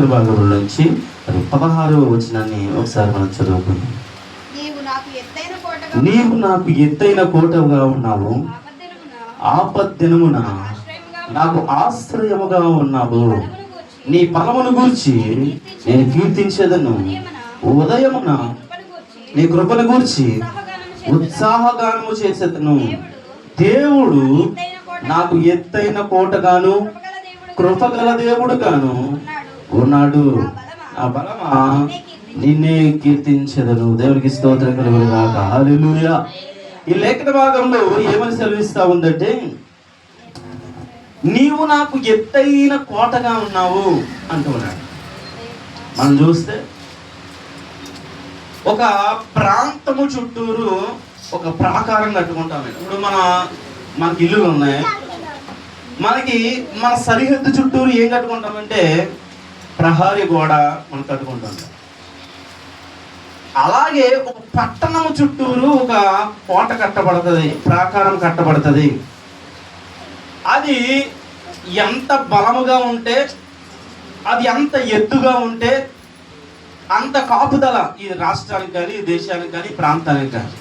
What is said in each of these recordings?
భాగంలో నుంచి 16వ వచనాన్ని ఒకసారి మనం చదువుకుందాం. నీవు నాకు ఎత్తైన కోటగా ఉన్నావు, ఆపద్దినమున నాకు ఆశ్రయముగా ఉన్నావు. నీ బలమును గూర్చి నేను కీర్తించేదను. ఉదయమున నీ కృపను గూర్చి ఉత్సాహగానము చేసేదను. దేవుడు నాకు ఎత్తైన కోటగాను కృపగల దేవుడు గాను ఉన్నాడు. ఆ బలమా నిన్నే కీర్తించెదను. దేవునికి స్తోత్రం కలుగును గాక. హల్లెలూయా. ఈ లేఖన భాగంలో ఏమని సెలవిస్తా ఉందంటే, నీవు నాకు ఎత్తైన కోటగా ఉన్నావు అంటూ ఉన్నాడు. మనం చూస్తే ఒక ప్రాంతము చుట్టూరు ఒక ప్రాకారం కట్టుకుంటాం. ఇప్పుడు మనకి ఇల్లులు ఉన్నాయి. మనకి మన సరిహద్దు చుట్టూరు ఏం కట్టుకుంటామంటే ప్రహరీ గోడ మనం కట్టుకుంటాం. అలాగే ఒక పట్టణము చుట్టూరు ఒక కోట కట్టబడుతుంది, ప్రాకారం కట్టబడుతుంది. అది ఎంత బలముగా ఉంటే, అది ఎంత ఎత్తుగా ఉంటే అంత కాపుదల ఈ రాష్ట్రానికి కానీ, దేశానికి కానీ, ప్రాంతానికి కానీ.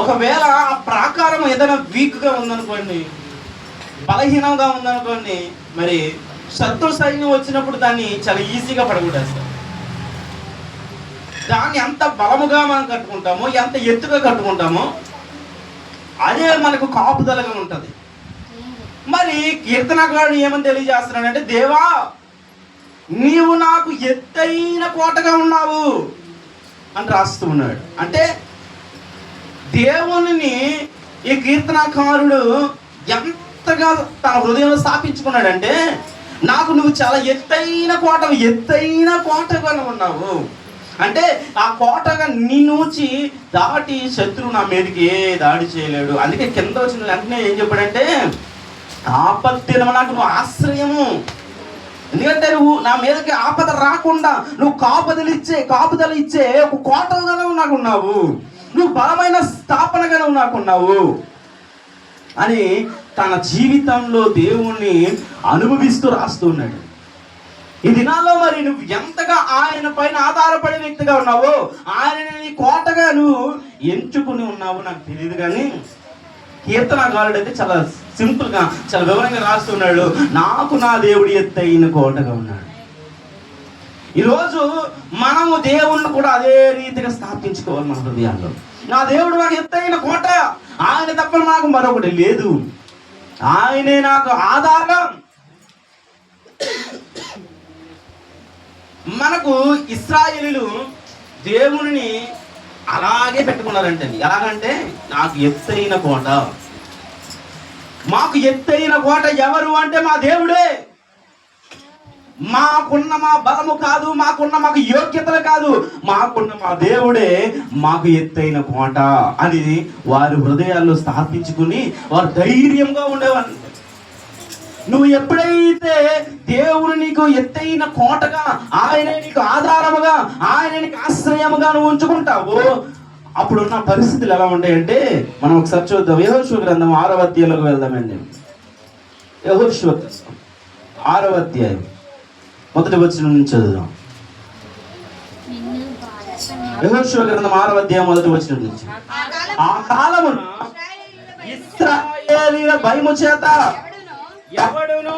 ఒకవేళ ఆ ప్రాకారం ఏదైనా వీక్గా ఉందనుకోండి, బలహీనంగా ఉందనుకోండి, మరి శత్రు సైన్యం వచ్చినప్పుడు దాన్ని చాలా ఈజీగా పడగొట్టేస్తారు. దాన్ని ఎంత బలముగా మనం కట్టుకుంటామో, ఎంత ఎత్తుగా కట్టుకుంటామో అదే మనకు కాపుదలగా ఉంటుంది. మరి కీర్తనకారుడు ఏమని తెలియజేస్తున్నాడంటే, దేవా నీవు నాకు ఎత్తైన కోటగా ఉన్నావు అని రాస్తూ ఉన్నాడు. అంటే దేవుని ఈ కీర్తనకారుడు ఎంతగా తన హృదయంలో స్థాపించుకున్నాడంటే, నాకు నువ్వు చాలా ఎత్తైన కోటగా ఉన్నావు. అంటే ఆ కోటగా నిన్నూచి దాటి శత్రువు నా మీదకి ఏ దాడి చేయలేడు. అందుకే కింద వచ్చిన వెంటనే ఏం చెప్పాడంటే, ఆపత్తిన నాకు నువ్వు ఆశ్రయము. ఎందుకంటే నువ్వు నా మీదకి ఆపద రాకుండా నువ్వు కాపుదల ఇచ్చే ఒక కోటగా నాకు ఉన్నావు. నువ్వు బలమైన స్థాపనగా నాకున్నావు అని తన జీవితంలో దేవుణ్ణి అనుభవిస్తూ రాస్తున్నాడు. ఈ దినాల్లో మరి నువ్వు ఎంతగా ఆయన పైన ఆధారపడే వ్యక్తిగా ఉన్నావో, ఆయనని కోటగా నువ్వు ఎంచుకుని ఉన్నావు నాకు తెలియదు. కానీ కీర్తనకారుడు అయితే చాలా సింపుల్గా, చాలా వివరంగా రాస్తున్నాడు, నాకు నా దేవుడు ఎత్తైన కోటగా ఉన్నాడు. ఈరోజు మనము దేవుణ్ణి కూడా అదే రీతిగా స్థాపించుకోవాలి మన హృదయాల్లో. నా దేవుడు నాకు ఎత్తైన కోట, ఆయన తప్ప నాకు మరొకటి లేదు, ఆయనే నాకు ఆధారం. మనకు ఇశ్రాయేలీయులు దేవుని అలాగే పెట్టుకున్నారంటే, ఎలాగంటే నాకు ఎత్తైన కోట. మాకు ఎత్తైన కోట ఎవరు అంటే మా దేవుడే. మాకున్న మా బలము కాదు, మాకు యోగ్యతలు కాదు, మాకున్న మా దేవుడే మాకు ఎత్తైన కోట అని వారి హృదయాల్లో స్థాపించుకుని వారు ధైర్యంగా ఉండేవారు. నువ్వు ఎప్పుడైతే దేవుడు నీకు ఎత్తైన కోటగా, ఆయనే నీకు ఆధారముగా, ఆయన నీకు ఆశ్రయముగా నువ్వు ఉంచుకుంటావు, అప్పుడున్న పరిస్థితులు ఎలా ఉంటాయంటే మనం ఒకసారి చూద్దాం. యెహోషువ గ్రంథం 6వ అధ్యాయంలోకి వెళ్దామండి. యెహోషువ 6వ అధ్యాయం మొదటి వచనం నుంచి చదువుదాం. యెహోషువ గ్రంథం 6వ అధ్యాయం మొదటి వచనం నుంచి. ఆ కాలమున ఇశ్రాయేలీయుల భయము చేత ఎవడును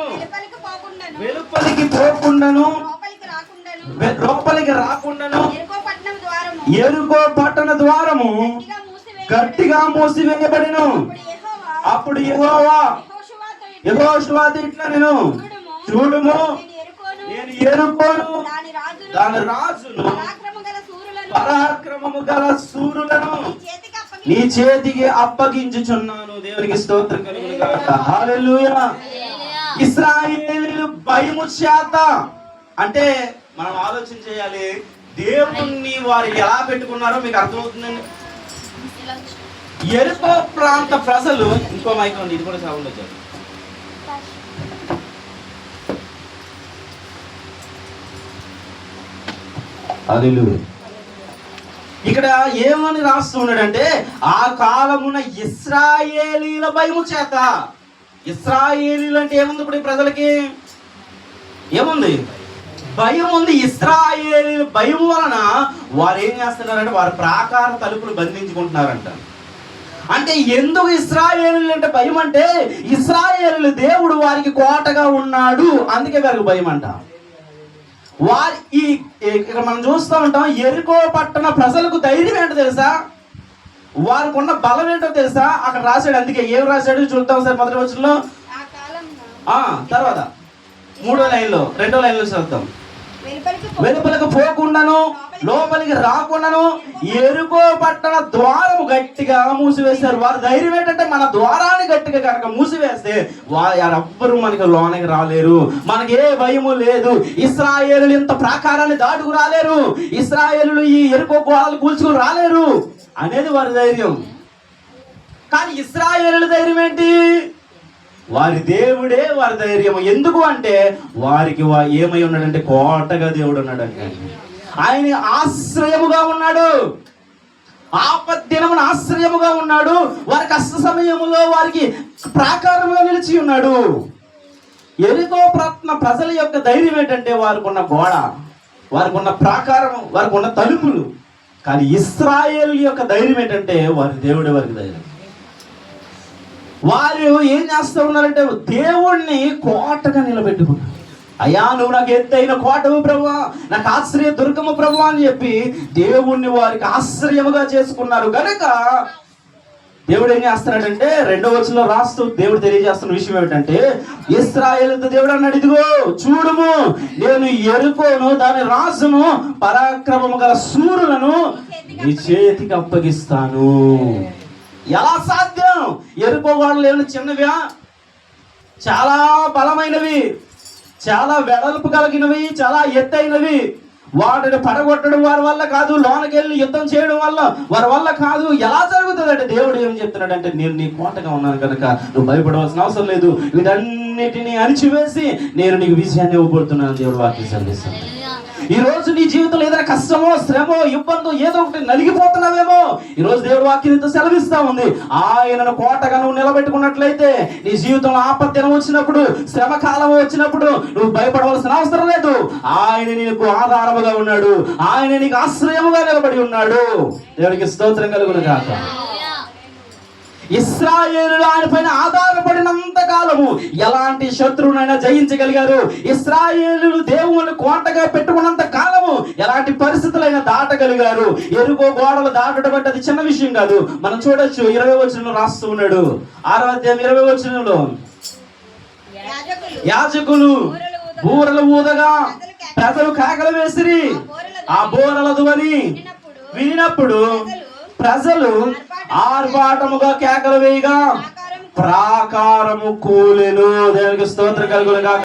వెలుపలికి పోకుండాను లోపలికి రాకుండాను యెరికో పట్టణ ద్వారము గట్టిగా మూసివేయబడెను. అప్పుడు యెహోషువతో ఇట్లా నేను చూడుము, నేను యెరికోను దాని రాజును పరాక్రమము గల శూరులను నీ చేతికి అప్పగించుచున్నాను. దేవునికి స్తోత్రం కలుగును గాక. హల్లెలూయా. ఇశ్రాయేలీయులు భయము చేత అంటే మనం ఆలోచన చేయాలి, దేవుణ్ణి వారు ఎలా పెట్టుకున్నారో మీకు అర్థమవుతుందండి. యెరికో ప్రాంత ప్రజలు, ఇంకో మైక్ ఉంది, ఇది కూడా సౌండ్ వచ్చారు. హల్లెలూయా. ఇక్కడ ఏమని రాస్తున్నాడంటే, ఆ కాలమున ఇశ్రాయేలీయుల భయము చేత. ఇశ్రాయేలీయులు అంటే ఏముంది? ఇప్పుడు ఈ ప్రజలకి ఏముంది? భయం ఉంది. ఇశ్రాయేలీయుల భయం వలన వారు ఏం చేస్తున్నారంటే వారి ప్రాకార తలుపులు బంధించుకుంటున్నారంట. అంటే ఎందుకు ఇశ్రాయేలీయులు అంటే భయం అంటే ఇశ్రాయేలీయుల దేవుడు వారికి కోటగా ఉన్నాడు, అందుకే వారికి భయం అంట. వారి ఇక్కడ మనం చూస్తూ ఉంటాం, యెరికో పట్టణ ప్రజలకు ధైర్యం ఏంటో తెలుసా, వారికి ఉన్న బలం ఏంటో తెలుసా, అక్కడ రాశాడు. అందుకే ఏం రాశాడు చూద్దాం సార్. మొదటి వచనంలో, తర్వాత 3వ లైన్లో 2వ లైన్లో చదువుతాం. వెలుపలకు పోకుండాను లోపలికి రాకుండాను యెరికో పట్టణ ద్వారము గట్టిగా మూసివేశారు. వారి ధైర్యం ఏంటంటే మన ద్వారాన్ని గట్టిగా కనుక మూసివేస్తే ఎవ్వరు మనకి లోనికి రాలేరు, మనకి ఏ భయము లేదు. ఇశ్రాయేలులు ఇంత ప్రాకారాన్ని దాటుకు రాలేరు, ఇశ్రాయేలులు ఈ యెరికో గోడలు కూల్చుకుని రాలేరు అనేది వారి ధైర్యం. కానీ ఇశ్రాయేలుల ధైర్యం ఏంటి? వారి దేవుడే వారి ధైర్యం. ఎందుకు అంటే వారికి ఏమై ఉన్నాడంటే కోటగా దేవుడు ఉన్నాడంటే, ఆయన ఆశ్రయముగా ఉన్నాడు, ఆపద్దినమున ఆశ్రయముగా ఉన్నాడు, వారి కష్ట సమయములో వారికి ప్రాకారముగా నిలిచి ఉన్నాడు. యెరికో పట్టణ ప్రజల యొక్క ధైర్యం ఏంటంటే వారికి ఉన్న గోడ, వారికి ఉన్న ప్రాకారం, వారికి ఉన్న తలుపులు. కానీ ఇశ్రాయేలు యొక్క ధైర్యం ఏంటంటే వారి దేవుడే వారికి ధైర్యం. వారు ఏం చేస్తూ ఉన్నారంటే దేవుణ్ణి కోటగా నిలబెట్టుకున్నారు. అయ్యా నువ్వు నాకు ఎత్తైన కోటవు ప్రభువా, నాకు ఆశ్రయ దుర్గము ప్రభువా అని చెప్పి దేవుణ్ణి వారికి ఆశ్రయముగా చేసుకున్నారు. కనుక దేవుడు ఏం చేస్తున్నాడంటే 2వ వచనంలో రాస్తూ దేవుడు తెలియజేస్తున్న విషయం ఏమిటంటే, ఇశ్రాయేలుతో దేవుడు అన్నాడు, ఇదిగో చూడుము నేను యెరికోను దాని రాజును పరాక్రమము గల శూరులను నీ చేతికి అప్పగిస్తాను. ఎలా సాధ్యం? యెరికో గోడలు ఏమైనా చిన్నవియా? చాలా బలమైనవి, చాలా వెడల్పు కలిగినవి, చాలా ఎత్తైనవి. వాటిని పడగొట్టడం వారి వల్ల కాదు, లోనకి వెళ్ళి యుద్ధం చేయడం వల్ల వారి వల్ల కాదు. ఎలా జరుగుతుంది అంటే దేవుడు ఏం చెప్తున్నాడంటే, నేను నీ కోటగా ఉన్నాను కనుక నువ్వు భయపడవలసిన అవసరం లేదు, వీటన్నిటిని అణిచివేసి నేను నీకు విజయాన్ని ఇవ్వబోతున్నాను. దేవుడు వాక్యం సెలవిస్తాను. ఈ రోజు నీ జీవితంలో ఏదైనా కష్టమో శ్రమో ఇబ్బందో ఏదో ఒకటి నలిగిపోతున్నావేమో, ఈ రోజు దేవుడు వాక్యంతో సెలవిస్తా ఉంది. ఆయనను కోటగా నువ్వు నిలబెట్టుకున్నట్లయితే నీ జీవితంలో ఆపత్తినం వచ్చినప్పుడు, శ్రమ కాలం వచ్చినప్పుడు నువ్వు భయపడవలసిన అవసరం లేదు. ఆయన నీకు ఆధారముగా ఉన్నాడు, ఆయన నీకు ఆశ్రయముగా నిలబడి ఉన్నాడు. దేవుడికి స్తోత్రం కలుగును గాక. ఇశ్రాయేలులు ఆయన పైన ఆధారపడినంత కాలము ఎలాంటి శత్రువునైనా జయించగలిగారు. ఇశ్రాయేలులు దేవుని కోటగా పెట్టుకున్నంత కాలము ఎలాంటి పరిస్థితులైనా దాటగలిగారు. యెరికో గోడలు దాటడం అంటే అది చిన్న విషయం కాదు. మనం చూడొచ్చు 20వ వచనంలో రాస్తూ ఉన్నాడు. 6వ అధ్యాయం 20వ వచనంలో, యాజకులు బూరలు ఊదగా ప్రజలు కేకలు వేసిరి. ఆ బూరల ధ్వని వినినప్పుడు ప్రజలు ఆర్భాటముగా కేకలు వేయగా ప్రాకారము కూలెను. దేవునికి స్తోత్రం కలుగును గాక.